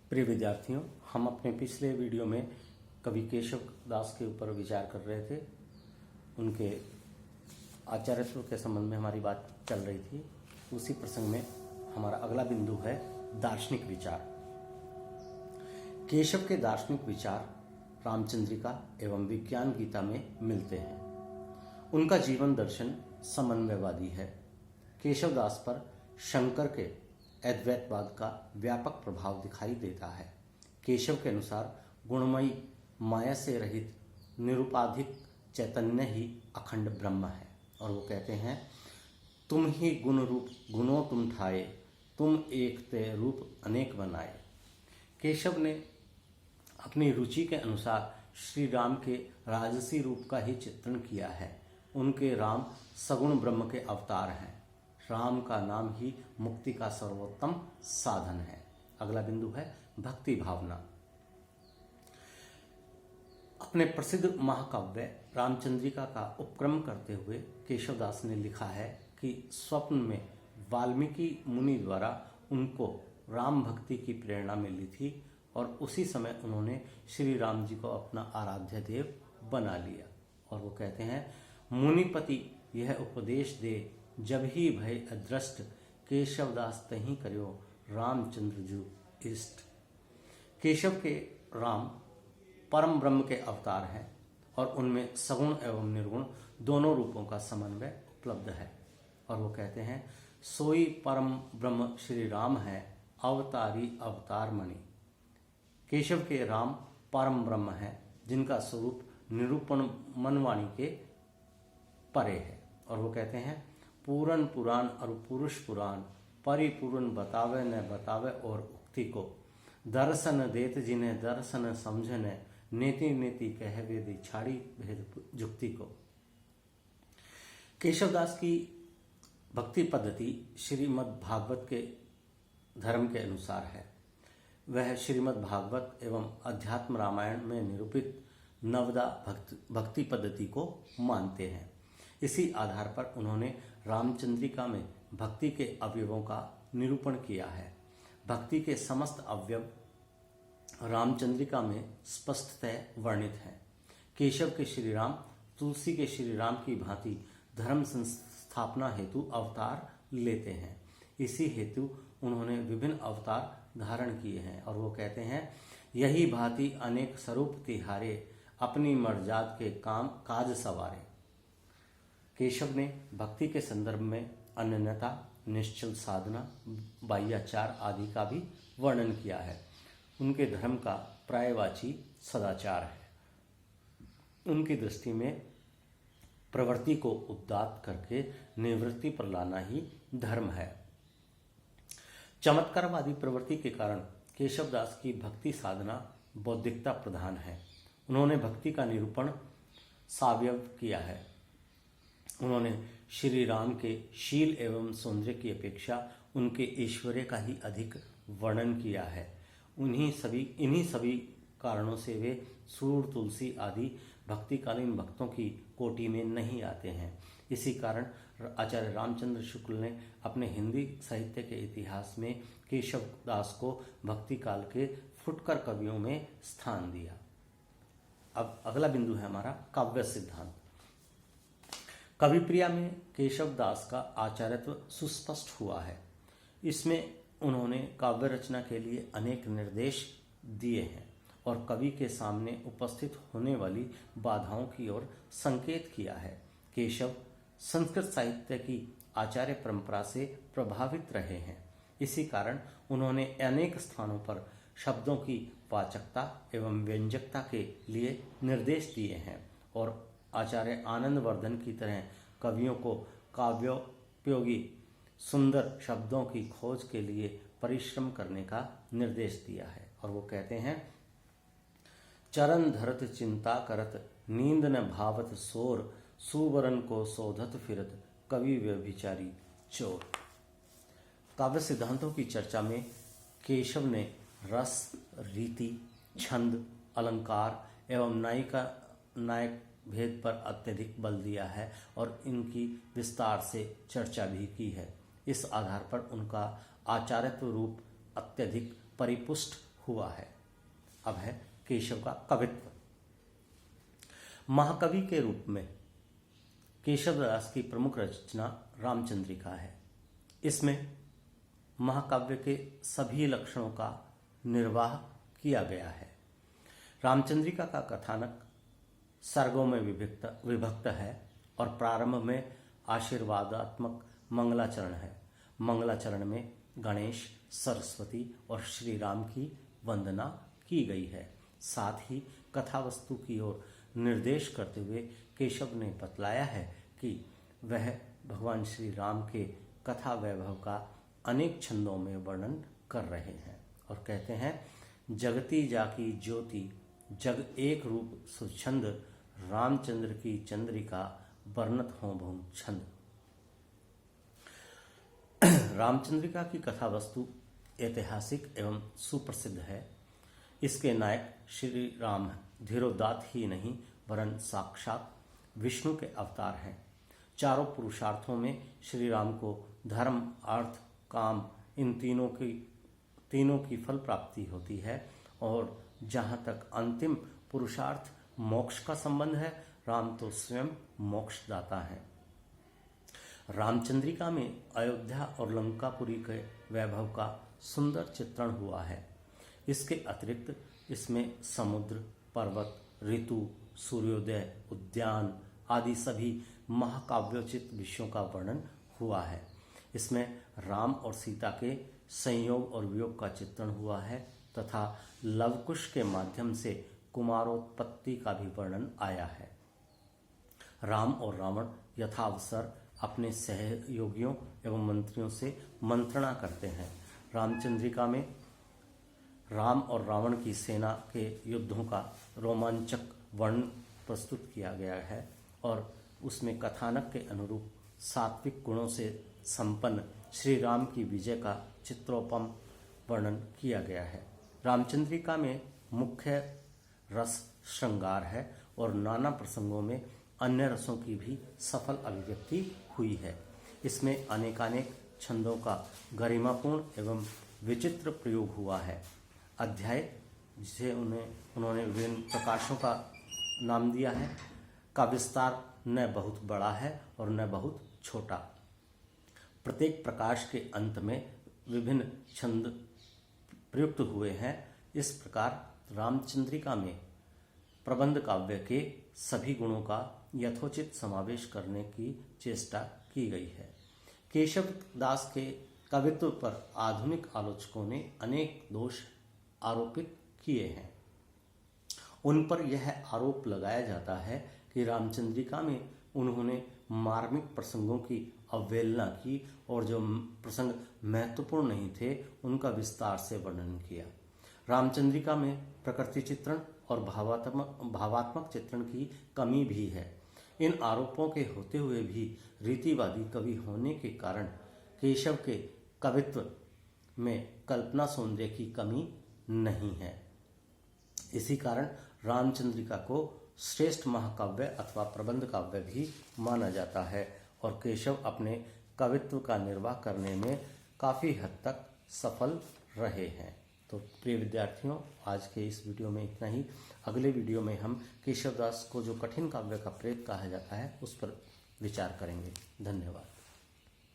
प्रिय विद्यार्थियों, हम अपने पिछले वीडियो में कवि केशव दास के ऊपर विचार कर रहे थे। उनके आचार्यत्व के संबंध में हमारी बात चल रही थी। उसी प्रसंग में हमारा अगला बिंदु है दार्शनिक विचार। केशव के दार्शनिक विचार रामचंद्रिका एवं विज्ञान गीता में मिलते हैं। उनका जीवन दर्शन समन्वयवादी है। केशव दास पर शंकर के अद्वैतवाद का व्यापक प्रभाव दिखाई देता है। केशव के अनुसार गुणमयी माया से रहित निरुपाधिक चैतन्य ही अखंड ब्रह्म है। और वो कहते हैं, तुम ही गुण रूप गुणों तुम ठाए, तुम एक ते रूप अनेक बनाए। केशव ने अपनी रुचि के अनुसार श्री राम के राजसी रूप का ही चित्रण किया है। उनके राम सगुण ब्रह्म के अवतार हैं। राम का नाम ही मुक्ति का सर्वोत्तम साधन है। अगला बिंदु है भक्ति भावना। अपने प्रसिद्ध महाकाव्य रामचंद्रिका का उपक्रम करते हुए केशवदास ने लिखा है कि स्वप्न में वाल्मीकि मुनि द्वारा उनको राम भक्ति की प्रेरणा मिली थी और उसी समय उन्होंने श्री राम जी को अपना आराध्य देव बना लिया। और वो कहते हैं, मुनिपति यह उपदेश दे, जब ही भय अदृष्ट, केशवदास तहीं करो रामचंद्र जू इष्ट। केशव के राम परम ब्रह्म के अवतार हैं और उनमें सगुण एवं निर्गुण दोनों रूपों का समन्वय उपलब्ध है। और वो कहते हैं, सोई परम ब्रह्म श्री राम है, अवतारी अवतार मणि। केशव के राम परम ब्रह्म है जिनका स्वरूप निरूपण मनवाणी के परे है। और वो कहते हैं, पूरन पुराण और पुरुष पुराण, परिपूर्ण बतावे न बतावे और उक्ति को, दर्शन देत जिन्हें दर्शन समझने, नेति नेति कह वेदी छाड़ी भेद जुक्ति को। केशवदास की भक्ति पद्धति श्रीमद् भागवत के धर्म के अनुसार है। वह श्रीमद् भागवत एवं अध्यात्म रामायण में निरूपित नवदा भक्ति पद्धति को मानते हैं। इसी आधार पर उन्होंने रामचंद्रिका में भक्ति के अवयवों का निरूपण किया है। भक्ति के समस्त अवयव रामचंद्रिका में स्पष्टतः वर्णित हैं। केशव के श्री राम तुलसी के श्री राम की भांति धर्म संस्थापना हेतु अवतार लेते हैं। इसी हेतु उन्होंने विभिन्न अवतार धारण किए हैं। और वो कहते हैं, यही भांति अनेक स्वरूप तिहारे, अपनी मर्जाद के काम काज सवारे। केशव ने भक्ति के संदर्भ में अनन्यता, निश्चल साधना, बाह्याचार आदि का भी वर्णन किया है। उनके धर्म का पर्यायवाची सदाचार है। उनकी दृष्टि में प्रवृत्ति को उद्दात करके निवृत्ति पर लाना ही धर्म है। चमत्कारवादी प्रवृत्ति के कारण केशवदास की भक्ति साधना बौद्धिकता प्रधान है। उन्होंने भक्ति का निरूपण सावयव किया है। उन्होंने श्री राम के शील एवं सौंदर्य की अपेक्षा उनके ऐश्वर्य का ही अधिक वर्णन किया है। इन्हीं सभी कारणों से वे सूर, तुलसी आदि भक्तिकालीन भक्तों की कोटि में नहीं आते हैं। इसी कारण आचार्य रामचंद्र शुक्ल ने अपने हिंदी साहित्य के इतिहास में केशव दास को भक्ति काल के फुटकर कवियों में स्थान दिया। अब अगला बिंदु है हमारा काव्य सिद्धांत। कविप्रिया में केशव दास का आचार्यत्व सुस्पष्ट हुआ है। इसमें उन्होंने काव्य रचना के लिए अनेक निर्देश दिए हैं और कवि के सामने उपस्थित होने वाली बाधाओं की ओर संकेत किया है। केशव संस्कृत साहित्य की आचार्य परंपरा से प्रभावित रहे हैं। इसी कारण उन्होंने अनेक स्थानों पर शब्दों की वाचकता एवं व्यंजकता के लिए निर्देश दिए हैं और आचार्य आनंदवर्धन की तरह कवियों को काव्योपयोगी सुंदर शब्दों की खोज के लिए परिश्रम करने का निर्देश दिया है। और वो कहते हैं, चरण धरत चिंता करत, नींद न भावत सोर, सुवरन को शोधत फिरत, कवि व्यभिचारी चोर। काव्य सिद्धांतों की चर्चा में केशव ने रस, रीति, छंद, अलंकार एवं नायक भेद पर अत्यधिक बल दिया है और इनकी विस्तार से चर्चा भी की है। इस आधार पर उनका आचार्यत्व रूप अत्यधिक परिपुष्ट हुआ है। अब है केशव का कवित्व। महाकवि के रूप में केशवदास की प्रमुख रचना रामचंद्रिका है। इसमें महाकाव्य के सभी लक्षणों का निर्वाह किया गया है। रामचंद्रिका का कथानक सर्गों में विभक्त है और प्रारंभ में आशीर्वादात्मक मंगलाचरण है। मंगलाचरण में गणेश, सरस्वती और श्री राम की वंदना की गई है। साथ ही कथावस्तु की ओर निर्देश करते हुए केशव ने बतलाया है कि वह भगवान श्री राम के कथा वैभव का अनेक छंदों में वर्णन कर रहे हैं और कहते हैं, जगती जाकी ज्योति जग एक रूप सुछंद, रामचंद्र की चंद्रिका वर्णत हो बहु छंद। रामचंद्रिका की कथा वस्तु ऐतिहासिक एवं सुप्रसिद्ध है। इसके नायक श्री राम धीरोदात ही नहीं वरन साक्षात विष्णु के अवतार हैं। चारों पुरुषार्थों में श्री राम को धर्म, अर्थ, काम इन तीनों की फल प्राप्ति होती है और जहाँ तक अंतिम पुरुषार्थ मोक्ष का संबंध है, राम तो स्वयं मोक्षदाता है। रामचंद्रिका में अयोध्या और लंकापुरी के वैभव का सुंदर चित्रण हुआ है। इसके अतिरिक्त इसमें समुद्र, पर्वत, ऋतु, सूर्योदय, उद्यान आदि सभी महाकाव्योचित विषयों का वर्णन हुआ है। इसमें राम और सीता के संयोग और वियोग का चित्रण हुआ है तथा लवकुश के माध्यम से कुमारोत्पत्ति का भी वर्णन आया है। राम और रावण यथावसर अपने सहयोगियों एवं मंत्रियों से मंत्रणा करते हैं। रामचंद्रिका में राम और रावण की सेना के युद्धों का रोमांचक वर्णन प्रस्तुत किया गया है और उसमें कथानक के अनुरूप सात्विक गुणों से संपन्न श्री राम की विजय का चित्रोपम वर्णन किया गया है। रामचंद्रिका में मुख्य रस श्रृंगार है और नाना प्रसंगों में अन्य रसों की भी सफल अभिव्यक्ति हुई है। इसमें अनेकानेक छंदों का गरिमापूर्ण एवं विचित्र प्रयोग हुआ है। अध्याय जिसे उन्होंने विभिन्न प्रकाशों का नाम दिया है, का विस्तार न बहुत बड़ा है और न बहुत छोटा। प्रत्येक प्रकाश के अंत में विभिन्न छंद प्रयुक्त हुए हैं। इस प्रकार रामचंद्रिका में प्रबंध काव्य के सभी गुणों का यथोचित समावेश करने की चेष्टा की गई है। केशव दास के कवित्व पर आधुनिक आलोचकों ने अनेक दोष आरोपित किए हैं। उन पर यह आरोप लगाया जाता है कि रामचंद्रिका में उन्होंने मार्मिक प्रसंगों की अवहेलना की और जो प्रसंग महत्वपूर्ण नहीं थे उनका विस्तार से वर्णन किया। रामचंद्रिका में प्रकृति चित्रण और भावात्मक चित्रण की कमी भी है। इन आरोपों के होते हुए भी रीतिवादी कवि होने के कारण केशव के कवित्व में कल्पना सौंदर्य की कमी नहीं है। इसी कारण रामचंद्रिका को श्रेष्ठ महाकाव्य अथवा प्रबंध काव्य भी माना जाता है और केशव अपने कवित्व का निर्वाह करने में काफ़ी हद तक सफल रहे हैं। तो प्रिय विद्यार्थियों, आज के इस वीडियो में इतना ही। अगले वीडियो में हम केशवदास को जो कठिन काव्य का प्रेत कहा जाता है उस पर विचार करेंगे। धन्यवाद।